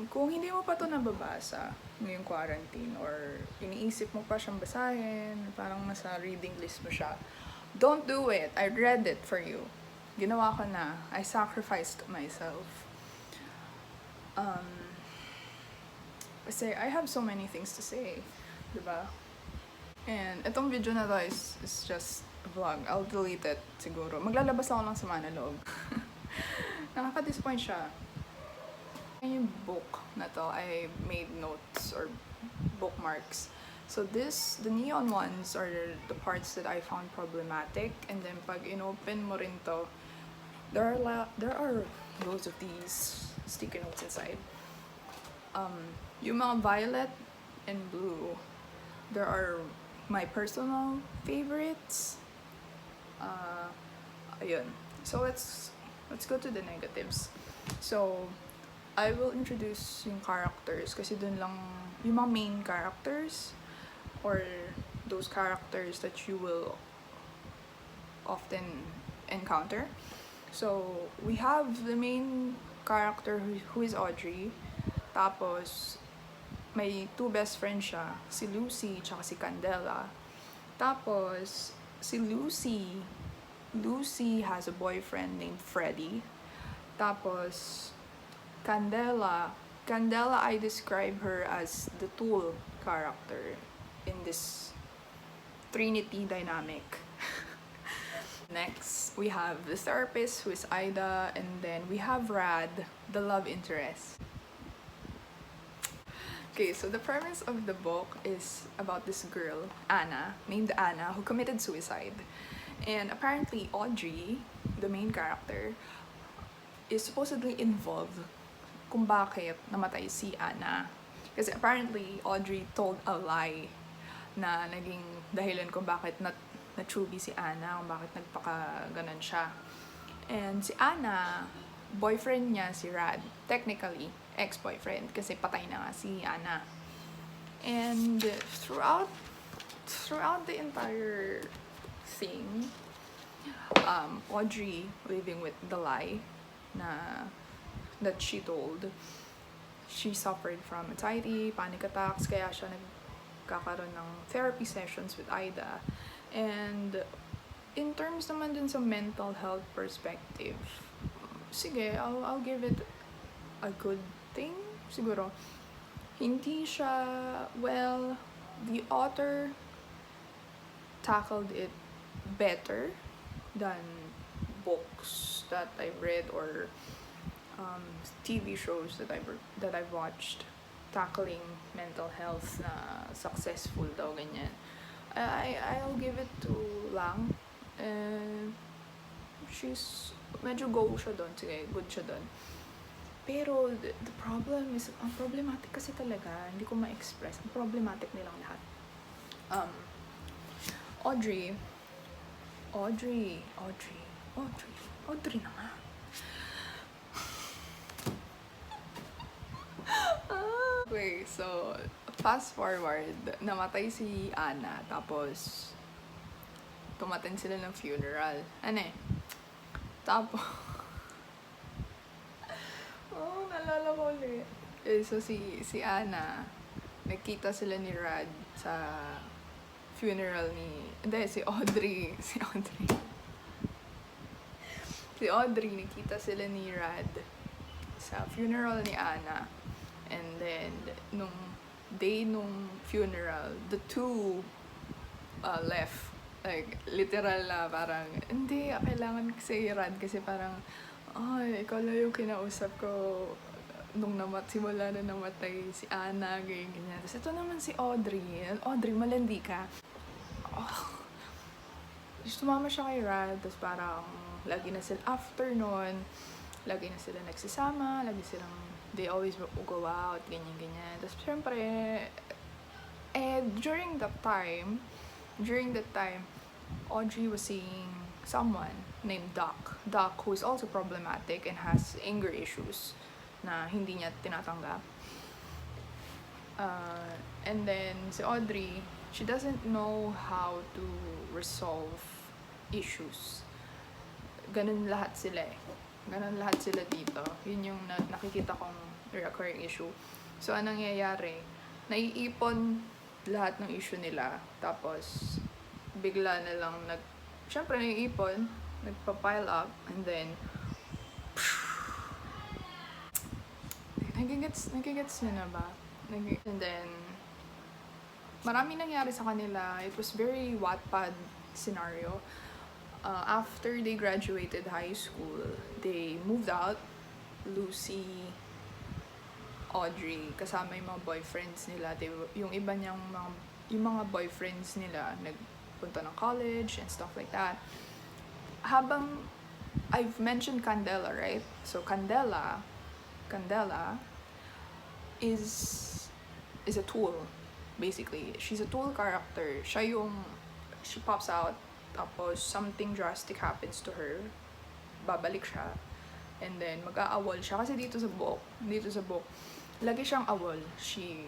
Kung hindi mo pa to nababasa ngayong quarantine or iniisip mo pa siyang basahin, parang nasa reading list mo siya, don't do it. I read it for you. Ginawa ko na. I sacrificed myself. Kasi I have so many things to say. Diba? And itong video na to is just a vlog. I'll delete it siguro. Maglalabas ako ng sama na loob. Nakaka-disappoint siya. Yung book na to, I made notes or bookmarks. So the neon ones are the parts that I found problematic. And then pag inopen mo rin to, there are loads of these sticky notes inside. Yung mga violet and blue, there are my personal favorites. Ayun. So let's go to the negatives. So I will introduce yung characters kasi dun lang yung mga main characters or those characters that you will often encounter. So we have the main character who is Audrey. Tapos may two best friends siya, si Lucy tsaka si Candela. Tapos si Lucy has a boyfriend named Freddie. Tapos Candela, I describe her as the tool character in this Trinity dynamic. Next, we have the therapist, who is Ida, and then we have Rad, the love interest. Okay, so the premise of the book is about this girl, Anna, named Anna, who committed suicide. And apparently Audrey, the main character, is supposedly involved kung bakit namatay si Anna. Kasi apparently, Audrey told a lie na naging dahilan kung bakit na-chubby si Anna, kung bakit nagpaka-ganon siya. And si Anna, boyfriend niya si Rad. Technically, ex-boyfriend kasi patay na nga si Anna. And throughout the entire thing, Audrey living with the lie that she told, she suffered from anxiety, panic attacks, kaya siya nagkakaroon ng therapy sessions with Ida. And in terms naman dun sa mental health perspective, sige, I'll give it a good thing, siguro. Hindi siya, well, the author tackled it better than books that I've read or TV shows that I've watched tackling mental health na successful daw ganyan. I'll give it to Lang. She's medyo go siya doon, sige, good siya doon. Pero the problem is, ang problematic kasi talaga, hindi ko ma-express. Ang problematic nilang lahat. Audrey na nga. Okay, so fast forward, namatay si Anna, tapos tumaten sila ng funeral. Tapos naalala ko ulit. So si Anna, nagkita sila ni Rad sa funeral si Audrey. Si Audrey, nakita sila ni Rad sa funeral ni Anna. And then, nung funeral, the two left. Like, literal na parang, hindi, kailangan si Rad kasi parang, ay, ikaw lang yung kinausap ko nung simula na namatay si Anna, ganyan. Tapos ito naman si Audrey. Audrey, malandi ka. Sumama siya kay Rad, tapos parang, lagi na sila after nun, lagi na sila nagsisama, they always go out, ganyan. Tapos syempre, during that time, Audrey was seeing someone named Doc, who is also problematic and has anger issues na hindi niya tinatanggap. And then, si Audrey, she doesn't know how to resolve issues. Ganun lahat sila eh. Ganon lahat sila dito. Yun yung nakikita kong recurring issue. So, anong nangyayari? Naiipon lahat ng issue nila. Tapos, bigla na lang syempre naiipon, nagpa-pile up, and then, nagigets nyo na ba? And then, marami nangyari sa kanila. It was very Wattpad scenario. After they graduated high school, they moved out. Lucy, Audrey, kasama yung mga boyfriends nila. Yung iba niyang yung mga boyfriends nila nagpunta ng college and stuff like that. Habang I've mentioned Candela, right? So Candela is a tool, basically. She's a tool character. She pops out, tapos something drastic happens to her, babalik siya, and then mag-aawol siya. Kasi dito sa book, lagi siyang awol. She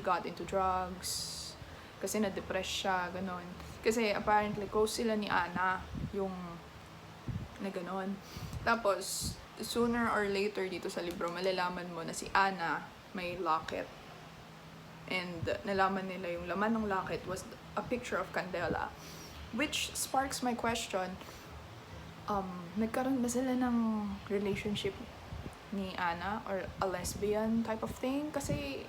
got into drugs, kasi na-depress siya, ganon. Kasi apparently close sila ni Ana, yung na ganon. Tapos, sooner or later dito sa libro, malalaman mo na si Ana may locket. And nalaman nila yung laman ng locket was a picture of Candela. Which sparks my question, nagkaroon ba sila ng relationship ni Ana or a lesbian type of thing? Kasi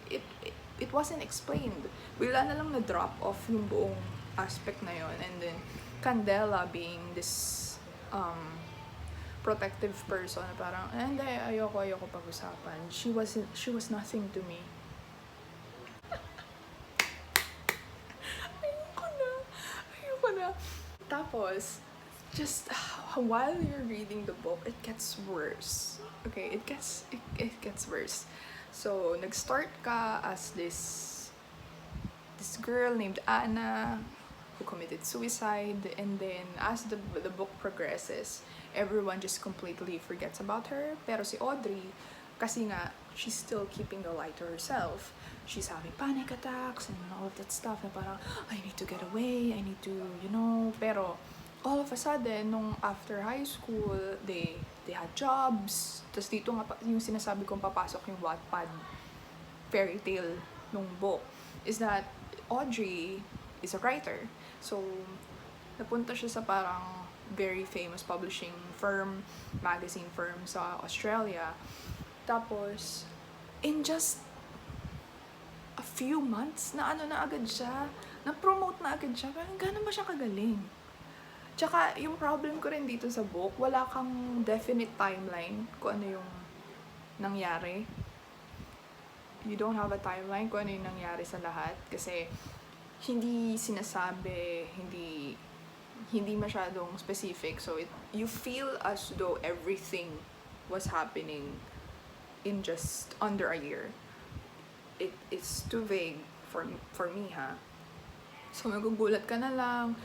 it wasn't explained. Bigla na lang na-drop off yung buong aspect na yon. And then, Candela being this protective person, parang, hindi, ayoko pag-usapan. She was nothing to me. Ayoko na. Tapos, just while you're reading the book, it gets worse. Okay, it gets worse. So, nag-start ka as this girl named Anna who committed suicide, and then as the book progresses, everyone just completely forgets about her. Pero si Audrey, kasi nga, she's still keeping the light to herself. She's having panic attacks and all of that stuff na parang, I need to get away, I need to, pero all of a sudden, nung after high school, they had jobs. Tapos dito nga, yung sinasabi kong papasok yung Wattpad fairy tale nung book, is that Audrey is a writer. So, napunta siya sa parang very famous publishing firm, magazine firm sa Australia. Tapos, in just a few months, na agad siya, na-promote na agad siya. Parang gano'n ba siya kagaling? Tsaka, yung problem ko rin dito sa book, wala kang definite timeline kung ano yung nangyari. You don't have a timeline kung ano yung nangyari sa lahat. Kasi, hindi sinasabi, hindi masyadong specific. So, you feel as though everything was happening in just under a year. It's too vague for me, ha? So, magugulat ka na lang.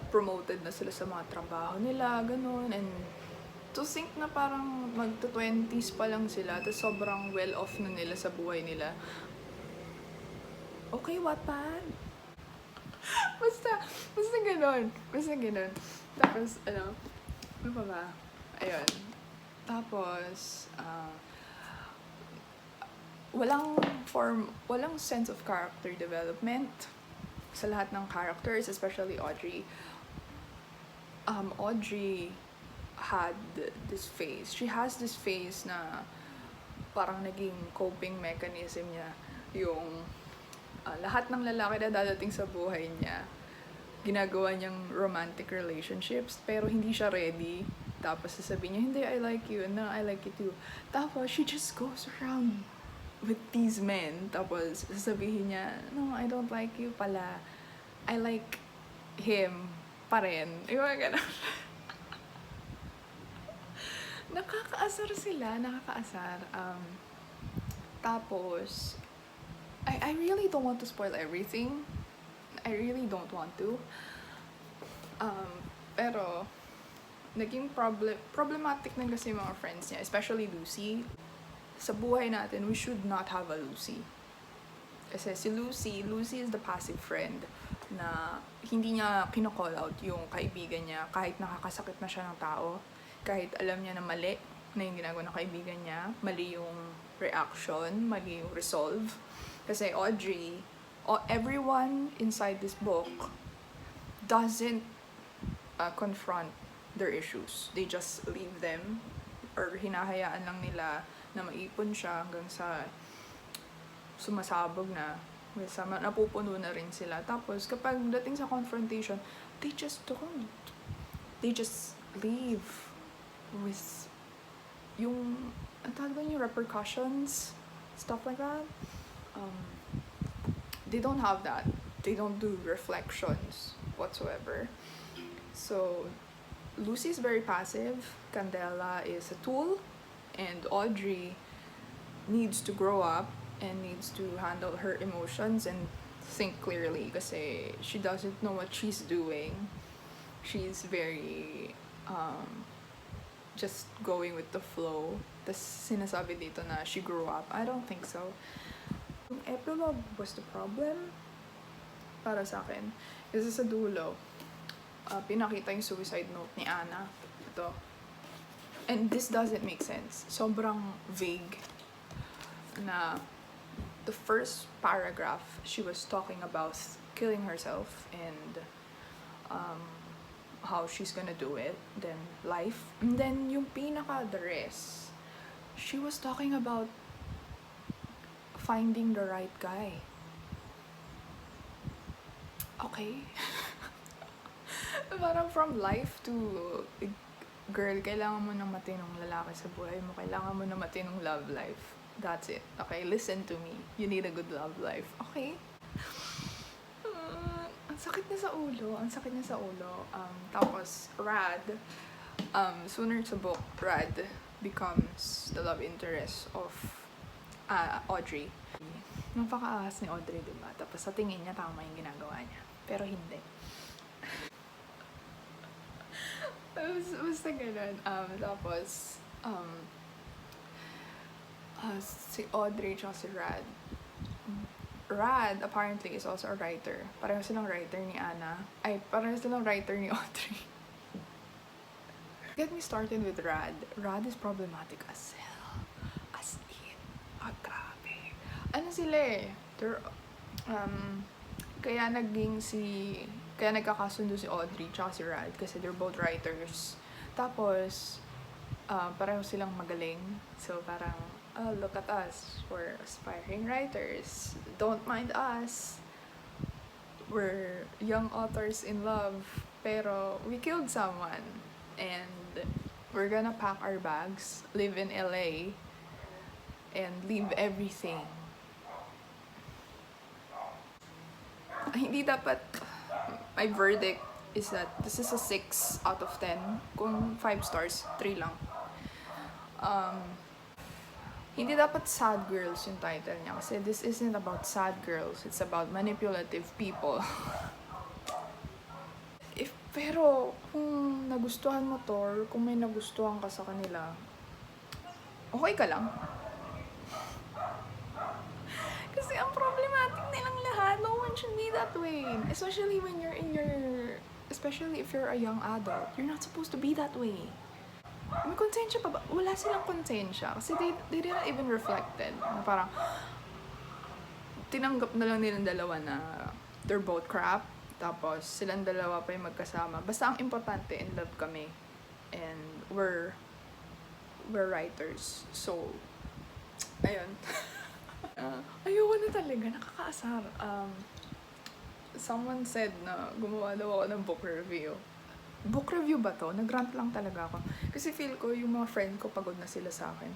Promoted na sila sa mga trabaho nila, ganun. And to think na parang magto-20s pa lang sila, tapos sobrang well-off na nila sa buhay nila. Okay, Wattpad? Basta ganun. Tapos, ano pa ba? Ayun. Tapos, walang sense of character development sa lahat ng characters, especially Audrey. Audrey had this phase. She has this phase na parang naging coping mechanism niya yung lahat ng lalaki na dadating sa buhay niya, ginagawa niyang romantic relationships, pero hindi siya ready. Tapos sasabihin niya, hindi, I like you, no, I like you too. Tapos she just goes around with these men. Tapos sasabihin niya, no, I don't like you pala. I like him pa rin. Yung mga ganun. Nakakaasar sila, tapos, I really don't want to spoil everything. I really don't want to. Pero, naging problematic na kasi yung mga friends niya, especially Lucy. Sa buhay natin, we should not have a Lucy. Kasi si Lucy is the passive friend na hindi niya kinocall out yung kaibigan niya kahit nakakasakit na siya ng tao. kahit alam niya na mali na yung ginagawa ng kaibigan niya, mali yung reaction, mali yung resolve. Kasi Audrey, everyone inside this book doesn't confront their issues. They just leave them, or hinahayaan lang nila na maipon siya hanggang sa sumasabog na, napupuno na rin sila. Tapos kapag dating sa confrontation, they just don't. They just leave with yung repercussions, stuff like that. They don't have that. They don't do reflections whatsoever. So Lucy's very passive, Candela is a tool, and Audrey needs to grow up and needs to handle her emotions and think clearly kasi she doesn't know what she's doing. She's very just going with the flow. Tas sinasabi dito na she grew up. I don't think so. Yung epilogue was the problem para sa akin. Kasi sa dulo, pinakita yung suicide note ni Anna. Ito. And this doesn't make sense. Sobrang vague na the first paragraph, she was talking about killing herself and how she's gonna do it, then life. And then yung the rest, she was talking about finding the right guy. Okay. Parang from life to, girl, kailangan mo ng matinong lalaki sa buhay mo. Kailangan mo ng matinong love life. That's it. Okay, listen to me. You need a good love life. Okay? Ang sakit niya sa ulo. Ang sakit niya sa ulo. Tapos, Rad, sooner sa book, Rad becomes the love interest of Audrey. Napaka-ahas ni Audrey, diba? Tapos sa tingin niya, tama yung ginagawa niya. Pero hindi. Basta ganun. Tapos, si Audrey at si Rad. Rad, apparently, is also a writer. Pareho silang writer ni Anna. Pareho silang writer ni Audrey. Get me started with Rad. Rad is problematic as hell. As in. Grabe. Ano sila eh? Kaya nagkakasundo si Audrey tsaka si Rad kasi they're both writers. Tapos, pareho silang magaling. So, parang, look at us. We're aspiring writers. Don't mind us. We're young authors in love. Pero, we killed someone. And we're gonna pack our bags, live in LA, and leave everything. Hindi dapat, my verdict is that this is a 6 out of 10. Kung 5 stars, 3 lang. Hindi dapat sad girls yung title niya kasi this isn't about sad girls, it's about manipulative people. Pero kung nagustuhan mo to, or kung may nagustuhan ka sa kanila, okay ka lang. Kasi ang problematic nilang lahat, no one should be that way. Especially if you're a young adult, you're not supposed to be that way. May konsensya pa ba? Wala silang konsensya. Kasi they didn't even reflected. Parang, tinanggap na lang nilang dalawa na they're both crap. Tapos, silang dalawa pa yung magkasama. Basta ang importante, in love kami. And we're writers. So, ayun. Ayoko na talaga. Nakakaasar. Someone said na gumawa daw ako ng book review. Book review ba to? Nag-rant lang talaga ako. Kasi feel ko, yung mga friend ko, pagod na sila sa akin.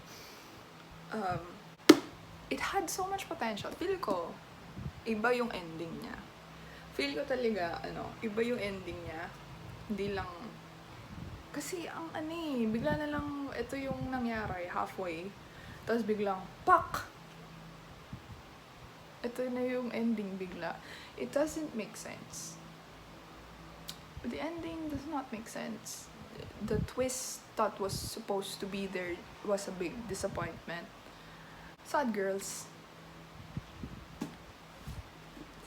It had so much potential. Feel ko, iba yung ending niya. Feel ko talaga, iba yung ending niya. Hindi lang, kasi bigla na lang, ito yung nangyari, halfway. Tapos biglang, pak! Ito na yung ending bigla. It doesn't make sense. The ending does not make sense. The twist that was supposed to be there was a big disappointment. Sad girls.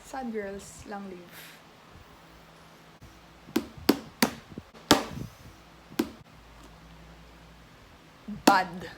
Sad girls lang live. bad.